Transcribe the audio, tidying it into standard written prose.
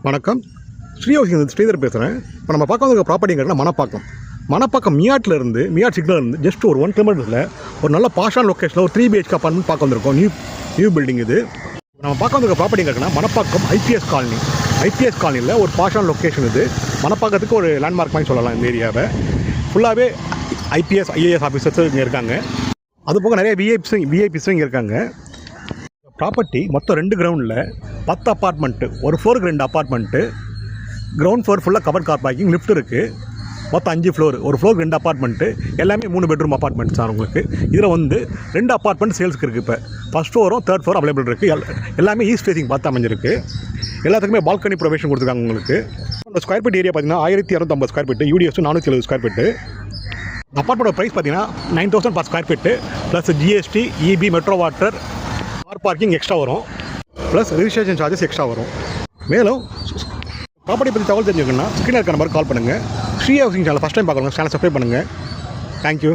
வணக்கம். ஸ்ரீதர் பேசுகிறேன். இப்போ நம்ம பார்க்க வந்த ப்ராப்பர்ட்டிங்கிறதுனா மணப்பாக்கம் மியாட்லேருந்து மியாட் சிக்னலேருந்து ஜஸ்ட் ஒரு 1 கிலோமீட்டர்ஸில் ஒரு நல்ல பாஷான லொக்கேஷனில் ஒரு 3 BHK அப்பார்ட்மெண்ட் பார்க்க வந்திருக்கோம். நியூ பில்டிங் இது. நம்ம பார்க்க வந்த ப்ராப்பர்ட்டிங்கிறதுனா மணப்பாக்கம் ஐபிஎஸ் காலனியில் ஒரு பாஷான லொக்கேஷன் இது. மணப்பாக்கத்துக்கு ஒரு லேண்ட்மார்க் மாதிரி சொல்லலாம். இந்த ஏரியாவை ஃபுல்லாகவே ஐபிஎஸ் ஐஏஎஸ் ஆஃபீஸர்ஸ் இங்கே இருக்காங்க. அதுபோக நிறைய விஐபிஸும் இங்கே இருக்காங்க. ப்ராப்பர்ட்டி மொத்தம் 2 கிரவுண்டில் 10 அப்பார்ட்மெண்ட்டு, ஒரு ஃப்ளோருக்கு 2 அப்பார்ட்மெண்ட்டு, கிரவுண்ட் ஃப்ளோர் ஃபுல்லாக கவர் கார் பார்க்கிங், லிஃப்ட் இருக்குது. மொத்தம் 5 ஃப்ளோர், ஒரு ஃப்ளோருக்கு 2 அப்பார்ட்மெண்ட்டு, எல்லாமே 3 பெட்ரூம் அப்பார்ட்மெண்ட்ஸ் தான் உங்களுக்கு. இதில் வந்து 2 அப்பார்ட்மெண்ட் சேல்ஸுக்கு இருக்குது. இப்போ ஃபஸ்ட் ஃப்ளோரும் 3rd ஃப்ளோர் அவைலபிள் இருக்குது. எல்லாமே ஈஸ்ட் ஃபேஸிங் பார்த்து அமைஞ்சிருக்கு. எல்லாத்துக்குமே பால்கனி ப்ரொவிஷன் கொடுத்துருக்காங்க உங்களுக்கு. இந்த ஸ்கொயர் ஃபீட் ஏரியா பார்த்தீங்கன்னா 1250 square feet, UDS 470 square feet. Apartment price பார்த்தீங்கன்னா 9000 per square feet plus GST, EB, metro water, car parking extra வரும், ப்ளஸ் ரிஜிஸ்ட்ரேஷன் சார்ஜஸ் எக்ஸ்ட்ரா வரும். மேலும் ப்ராப்பர்ட்டி பற்றி தகவல் தெரிஞ்சுக்கணுன்னா ஸ்க்ரீனில் இருக்க நம்பருக்கு கால் பண்ணுங்கள். Sri housing channel first time பார்க்குறவங்க சேனல் சப்ஸ்கிரைப் பண்ணுங்கள். தேங்க்யூ.